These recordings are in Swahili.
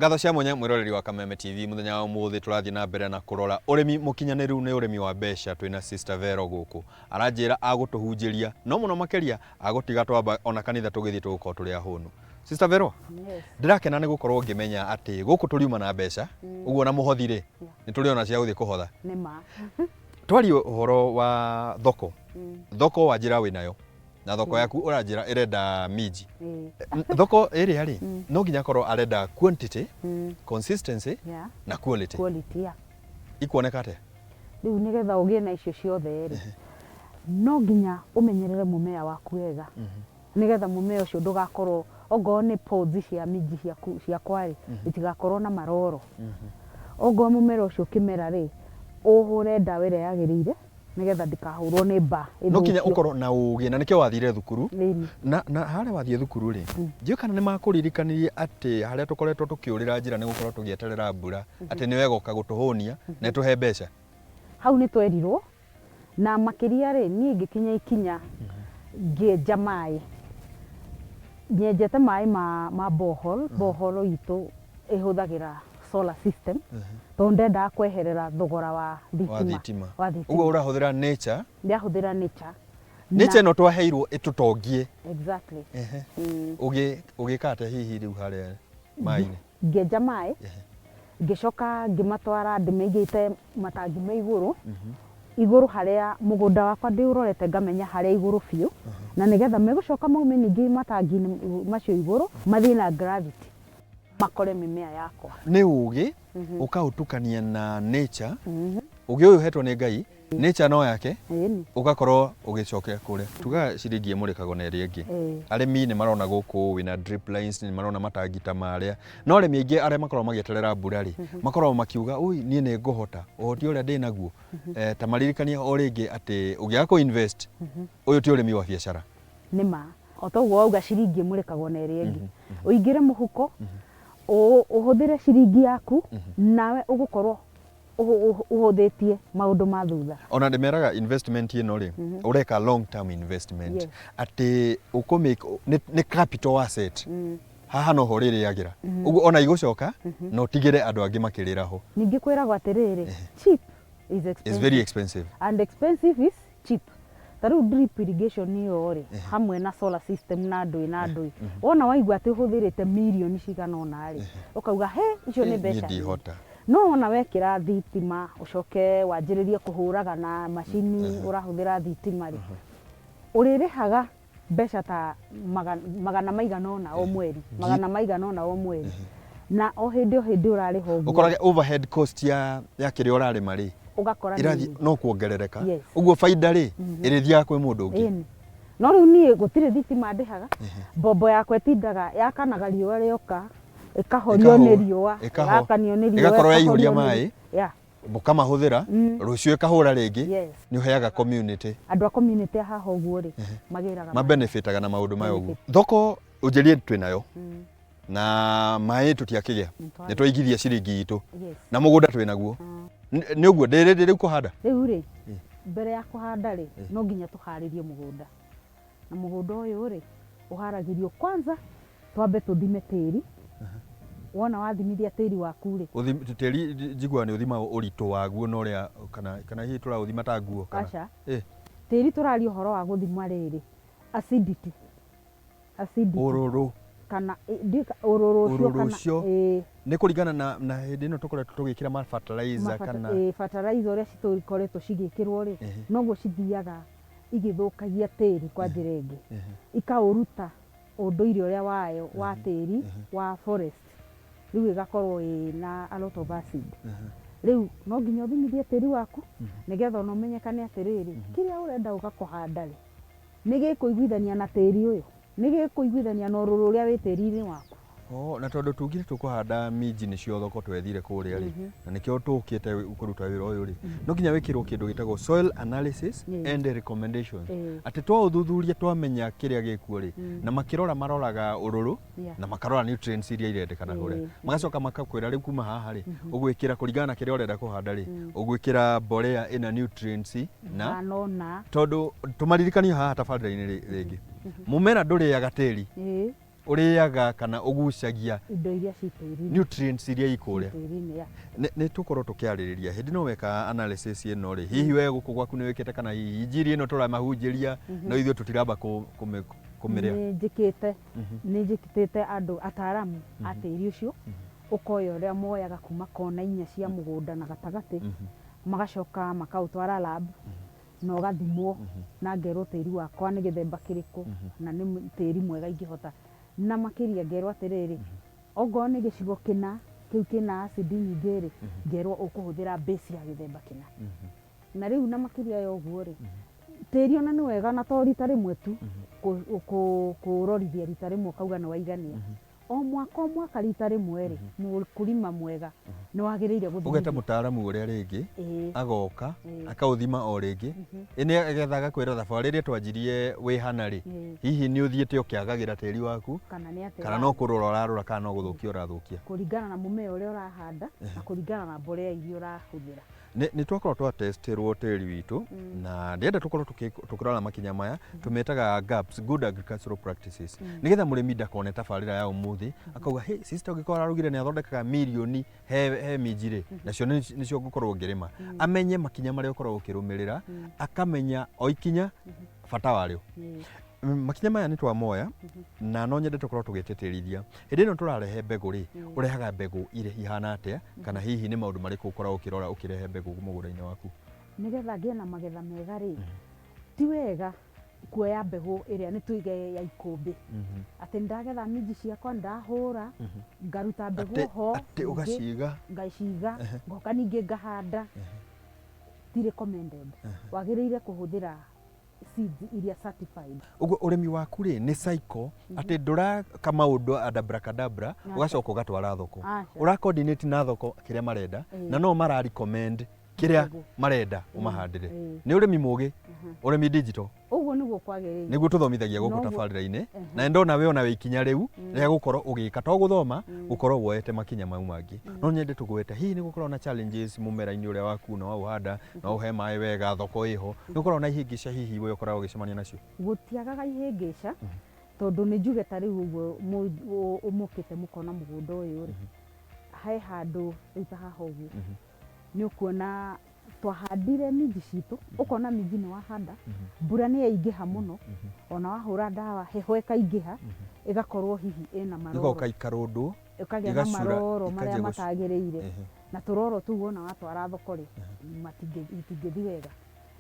Gatho cia mwanya mwiroreri wa Kameme TV muthenya wa umuthi turathie na mbere na kurora urimi mukinyaniru ni urimi wa besha twina Sister Vero guku aranjira agutuhunjiria no muno makeria agutiga twamba ona kanitha tugithie tugukorwo turi ahunu. Sister Vero, yes. Ndirakena ni gukorwo ngimenya ati guku turiuma na besha uguo na muhothire ni turiona cia guthie kuhotha nima twari uhoro wa thoko thoko wanjira winayo na thoko yaku uranjira irenda miji thoko iri ari no nginya korwo arenda quantity consistency na quality ikuoneka ate riu nigetha ugie na icio ciothe ri no nginya umenyerere mumea waku wega nigetha mumea ucio ndugakorwo ongo ni pods cia miji cia kwari itigakorwo na maroro ongo mumera ucio kimera ri uhure ndawa ire yagirire nigetha ndikahurwo ni mba no kinya ukorwo na ugi na nikio wathire thukuru na hare wathie thukuru ri ndio kana ni makuririkanirie ati haria tukoretwo tukiurira njira ni gukorwo tugieterera mbura ati ni wega ukagutuhunia na tuhe mbeca hau ni twerirwo na makiria ri ni ngikinya ikinya ngienja mai ngienjete mai ma bohol itu ihuthagira solar system ndenda kweherera thogora wa thitima ugo urahuthira nature ndiahuthira nature no twaheirwo itutongie exactly ugikate hihi riu haria mai-ini ngenja mai ngicoka ngimatwara ndimeigite matangi me iguru haria mugunda wakwa ndiurorete ngamenya haria iguru fiu na nigetha megucoka maume ningi matangi macio iguru mathie na gravity makore mimea yakwa ni ugi ukautukania na nature ugi uyu hetwo ni Ngai nature no yake ugakorwo ugicokea kure tuga ciringi imurikagwo na iri ingi arimi ni marona guku wina drip lines ni marona matangi ta maria no arimi ingi aria makorwo magieterera mbura ri makorwo makiuga ui nie ni nguhota uhoti uria ndi naguo ta maririkania o ringi ati ugiaga ku invest uyu ti urimi wa biashara nima otoguo uga ciringi imurikagwo na iri ingi uingire muhuko uhuthire ciringi yaku nawe ugukorwo uhuthitie maundu ma thutha ona ndimeraga investment ino ri ureka long term investment ati ukumake ni capital asset haha no horire yagira ugu ona igucoka no tigire andu angi makirira ho ningi kwiragwa atiriri cheap is very expensive and expensive is cheap taru drip irrigation ni ori hamwe na solar system na ndui wona waigua ati huthirite million cigana ona ri ukauga he icio ni mbeca no ona wekira thitima ucoke wanjiririe kuhuraga na machini urahuthira thitima ri uririhaga mbeca ta magana maigana ona o mweri na o hindi urariho ukorage overhead cost ya kiri urarima ri ugakora no kuongerereka uguo faida ri irithia kwi mundu ungi no riu nie gutire thitima ndihaga bombo yakwa itindaga yakanaga riũa rioka ikahorio ni riũa yakanio ni riũa igakorwo yaihũria mai mukamahũthĩra rũciũ ikahũra rĩngĩ ni uheaga community andu a community haha ũguo ri magĩraga ma benefitaga na maũndũ mayo ũguo thoko ũnjĩrie twĩnayo na mai tutiakĩgĩa nĩ twaigithia ciringi itu na mũgũnda twĩnaguo ni ũguo ndĩrĩ kuhanda rĩu ri mbere ya kuhanda ri no nginya tuharĩrie mũgũnda na mũgũnda ũyũ ri uharagĩrio kwanza twambe tuthime tĩri wona wathimithia tĩri waku ri tĩri njigua ni uthima ũritũ waguo no ria kana hihi tũraũthima ta nguo kana tĩri tũraria ũhoro wa gũthima rĩrĩ acidity ururu kana ururu ucio ni kuringana na hindi ino tukoretwo tugikira ma fertilizer kana fertilizer uria cikoretwo cigikirwo ri noguo cithiaga igithukagia tĩri kwa njĩra ĩngĩ ikauruta ũndũire ũrĩa wayo wa tĩri wa forest riu igakorwo na a lot of acid riu no nginya uthimithie tĩri waku nigetha ona umenyekane atiriri kiria urenda ugakuhanda ri nigikuiguithania na tĩri uyu nigikuiguithania na ũrũrũ ũrĩa wĩ tĩri-inĩ waku na tondu tugire tukuhanda miji nicio thoko twethire kuria ri na nikio tukite kuruta wira uyu ri no nginya wikirwo kindu gitagwo soil analysis and recommendations ati twa uthuthuria twamenya kiria gikuo ri na makirora maroraga ururu na makarora nutrients iria irendekana kuria magacoka makakwira ri kuma haha ri ugwikira kuringana na kiria urenda kuhanda ri ugwikira mbolea ina nutrients na tondu tumaririkania haha tabarĩra-inĩ ringi mumera nduriaga tĩri uriaga kana ugucagia indo iria citĩri-inĩ, nutrients iria ikuria tĩri-inĩ nĩ tukorwo tukiarĩrĩria hindi no weka analysis ĩno rĩ hihi we gũkũ gwaku nĩ wĩkĩte kana hihi injiri ĩno tũramahunjĩria no ithuĩ tũtiramba kũmĩrĩa nĩ njĩkĩtĩte andũ ataramu a tĩri ũcio ũkoya ũrĩa moyaga kuma kona 4 cia mũgũnda na gatagatĩ magacoka makaũtwara lab na ũgathimwo na ngerwo tĩri wakwa nĩ gĩthemba kĩrĩkũ na nĩ tĩri mwega ingĩhota na makĩria ngerwo atĩrĩrĩ ongorwo nĩ gĩcigo kĩna kĩu kĩna acid nyingĩ rĩ ngerwo ũkũhũthĩra base ya gĩthemba kĩna na rĩu na makĩria ya ũguo rĩ tĩri ona nĩ wega na to rita rĩmwe tu kũrorithia rita rĩmwe kauga nĩ waigania o mwaka rita rĩmwe rĩ mũkulima mwega nĩ wagĩrĩire gũthima ugeta mũtaaramu ũrĩa rĩngĩ agoka akaũthima o rĩngĩ ĩnĩ agetha agakwĩra thabarĩ rĩrĩa twanjirie wĩ hana rĩ hihi nĩ ũthiĩte ũkĩagagĩra tĩri waku kana no kũrora ũrarora kana no gũthũkia ũrathũkia kũringana na mũmera ũrĩa ũrahanda na kũringana na mbolea iria ũrahũthĩra nĩ twakorwo twatesterwo tĩri witũ na ndĩenda tũkorwo tũkĩrora makinya maya tũmetaga gaps good agricultural practices nĩgetha mũrĩmi ndakone tabarĩra ya ũmũthĩ akauga hey sister ũngĩkorwo ararugire nĩ athondekaga milioni he minjirĩ nacio nĩcio ngũkorwo ngĩrĩma amenye makinya marĩa ũkorwo ũkĩrũmĩrĩra akamenya o ikinya bata warĩo makinya maya nĩ twamoya na no nyende tũkorwo tũgĩtĩtĩrithia hĩndĩ ĩno tũrarehe mbegũ rĩ ũrehaga mbegũ irĩ ihana atĩa kana hihi nĩ maũndũ marĩkũ ũkoragwo ũkĩrora ũkĩrehe mbegũ mũgũnda-inĩ waku nĩgetha ngĩe na magetha mega rĩ ti wega kuoya mbegũ ĩrĩa nĩ tuige ya ikũmbĩ atĩ ndagetha minji ciakwa ndahũra ngaruta mbegũ ho ũgaciga ngaciga ngoka ningĩ ngahanda ti recommended wagĩrĩire kũhũthĩra seeds iria certified uguo ũrĩmi waku rĩ nĩ cycle atĩ ndũraka maũndũ adabrakadabra ũgacoka ũgatwara thoko ũra coordinate na thoko kĩrĩa marenda na no mara recommend kĩrĩa marenda ũmahandĩre nĩ ũrĩmi mũgĩ ũrĩmi digital ũguo nĩguo kwagĩrĩire nĩguo tũthomithagia gũkũ tabarĩra-inĩ na ndona we ona wĩ ikinya rĩu rĩa gũkorwo ũgĩka to gũthoma gũkorwo woete makinya mau mangĩ no nyende tũgwete hihi nĩ gũkorwo na challenges mũmera-inĩ ũrĩa waku no ũhanda no ũhe maĩ wega thoko ĩho nĩ gũkorwo na ihĩngĩca hihi we ũkoragwo ũgĩcemania nacio gũtiagaga ihĩngĩca tondũ nĩ njuge ta rĩu ũguo ũmũkĩte mũkona mũgũnda ũyũ rĩ he handũ rĩu ta haha ũguo nĩ ũkuona twahandire minji citũ ũkona minji nĩ wahanda mbura nĩ yaingĩha mũno ona wahũra ndawa heho ĩkaingĩha ĩgakorwo hihi ĩna maroro ĩkarũndwo ĩkagĩa na maroro marĩa matagĩrĩire na tũroro tũu wona watwara thoko rĩ itingĩthi wega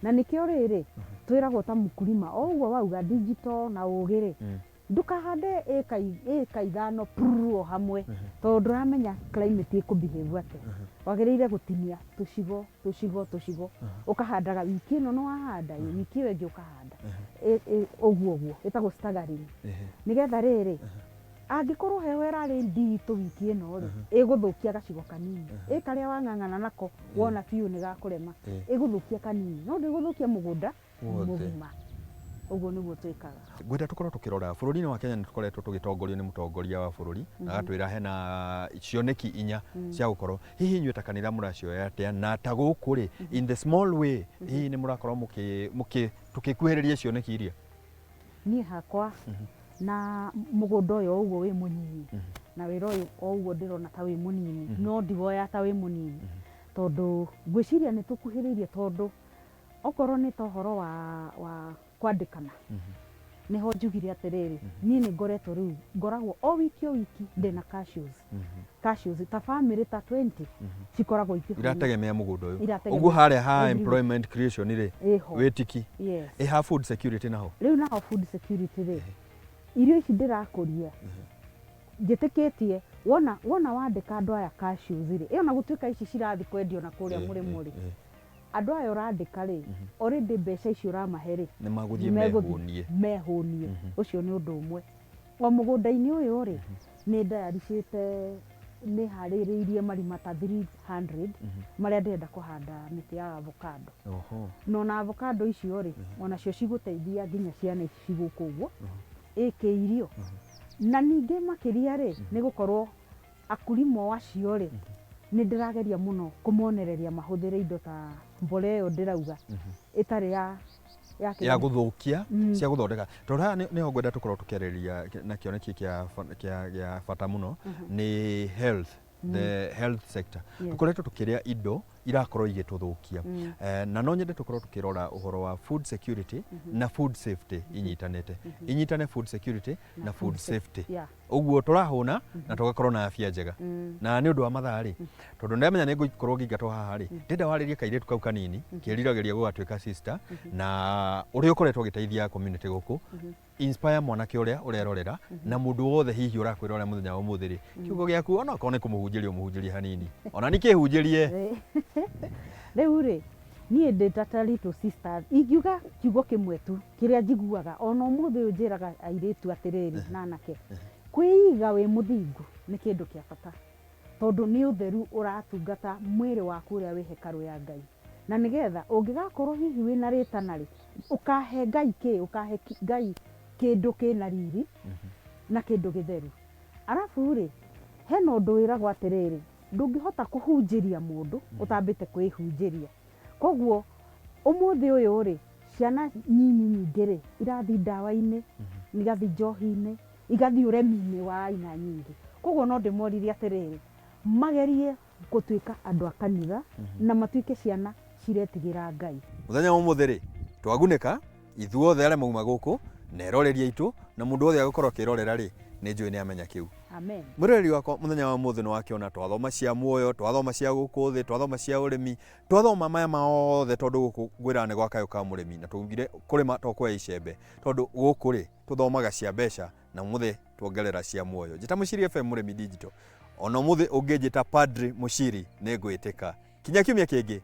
na nĩkĩo rĩrĩ twĩragwo ta mũkulima o ũguo wauga digital na ũgĩ rĩ ndukahande ĩka 5 o hamwe tondũ ndũramenya climate ĩkũbehave atĩa wagĩrĩire gũtinia tũcigo ũkahandaga wiki ĩno nĩ wahanda wiki ĩyo ĩngĩ ũkahanda ũguo ĩtagwo staggering nĩgetha rĩrĩ angĩkorwo heho ĩrarĩ nditũ wiki ĩno rĩ ĩgũthũkia gacigo kanini karĩa wang'ang'ana nako wona biũ nĩ gakũrema ĩgũthũkia kanini no ndĩgũthũkia mũgũnda mũgima ũguo nĩguo twĩkaga ngwenda tũkorwo tũkĩrora bũrũri-inĩ wa Kenya nĩ tũkoretwo tũgĩtongorio nĩ mũtongoria wa bũrũri agatwĩra hena cioneki 4 cia gũkorwo hihi inyuĩ ta kanitha mũracioya atĩa na ta gũkũ rĩ in the small way hihi nĩ mũrakorwo tũkĩkuhĩrĩria cioneki iria niĩ hakwa na mũgũnda ũyũ ũguo wĩ mũnyinyi na wĩra ũyũ ũguo ndĩrona ta wĩ mũnini no ndiwoya ta wĩ mũnini tondũ ngwĩciria nĩ tũkuhĩrĩirie tondũ okorwo nĩ ta ũhoro wa kwandĩkana nĩho njugire atĩrĩrĩ niĩ nĩ ngoretwo rĩu ngoragwo o wiki ndĩna cashews ta family ta 20 cikoragwo irategemea mũgũnda ũyũ ũguo harĩa ha employment creation rĩ wĩtiki ha food security naho rĩu naho food security rĩ irio ici ndĩrakũria njĩtĩkĩtie wona wandĩka andũ aya cashews rĩ ona gũtuĩka ici cirathiĩ kwendio na kũrĩa mũrĩmo rĩ andũ aya ũrandĩka rĩ already mbeca icio ũramahe rĩ nĩ magũthiĩ mehũnie ũcio nĩ ũndũ ũmwe o mũgũnda-inĩ ũyũ rĩ nĩ ndayaricĩte nĩ harĩrĩirie marima ta 300 marĩa ndĩrenda kũhanda mĩtĩ ya avocado na avocado icio rĩ onacio cigũteithia nginya ciana ici cigũkũ ũguo irio na ningĩ makĩria rĩ nĩ gũkorwo akulima wacio rĩ nĩ ndĩrageria mũno kũmonereria mahũthĩre indo ta mbolea ĩyo ndĩrauga ĩtarĩ ya guthukia cia guthondeka tora ni ho ngwenda tukorwo tukiarĩria na kĩoneki kĩa bata mũno ni health, the health sector. Tukoretwo tukĩrĩa indo irakorwo igĩtũthũkia na no nyende tukorwo tukirora uhoro wa food security na food safety inyitane food security na food safety uguo turahuna na tugakorwo na afya njega na ni undu wa mathaa ri tondu ndamenya ni ngũkorwo ngingatwo haha ri ndenda warĩria kairĩtu kau kanini kĩriragĩria gũgatuĩka sister na ũrĩa ũkoretwo ũgĩteithia community gũkũ inspire mwanake ũrĩa ũrerorera na mũndũ wothe hihi ũrakwĩrora mũthenya wa ũmũthĩ ri kiugo gĩaku ona okorwo nĩ kũmũhunjĩria hanini ona nikĩhunjĩrie rĩu rĩ niĩ ndĩ ta little sister ingiuga kiugo kĩmwe tu kĩrĩa njiguaga ona ũmũthĩ ũyũ njĩraga airĩtu atĩrĩrĩ na anake kwĩiga wĩ mũthingu nĩ kĩndũ kĩa bata tondũ nĩ ũtheru ũratungata mwĩrĩ waku ũrĩa wĩ hekarũ ya Ngai na nĩgetha ũngĩgakorwo hihi wĩna rĩtana rĩ ũkahe Ngai kĩndũ kĩna riri na kĩndũ gĩtheru arabu rĩ hena ũndũ wĩragwo atĩrĩrĩ ndũngĩhota kũhunjĩria mũndũ ũtambĩte kwĩhunjĩria koguo ũmũthĩ ũyũ rĩ ciana nyinyi nyingĩ rĩ irathi ndawa-inĩ igathi njohi-inĩ igathi ũremi-inĩ wa aina nyingĩ koguo no ndĩmoririe atĩrĩrĩ magerie gũtuĩka andũ a kanitha na matuĩke ciana ciretigĩra Ngai muthenya wa ũmũthĩ rĩ twagunĩka ithuothe arĩa mauma gũkũ na eroreria itu na mũndũ wothe agũkorwo akĩrorera rĩ nĩ njũĩ nĩ amenya kĩu. Amen. Mũreri wakwa mũthenya wa mũthĩ nĩ wakĩona twathoma cia muoyo, twathoma cia gũkũ thĩ, twathoma cia ũrĩmi, twathoma maya mothe tondũ gũkũ ngwĩra nĩ gwa Kayu Ka Murimi na tũngire kũrĩma tokwoya icembe tondũ gũkũ rĩ tũthomaga cia mbeca na mũthĩ tuongerera cia muoyo. Njĩta Mũciri FM Mũrĩmi Digital ona mũthĩ ũngĩnjĩta Padri Mũciri nĩ ngwĩtĩka. Kinya kiumia kĩngĩ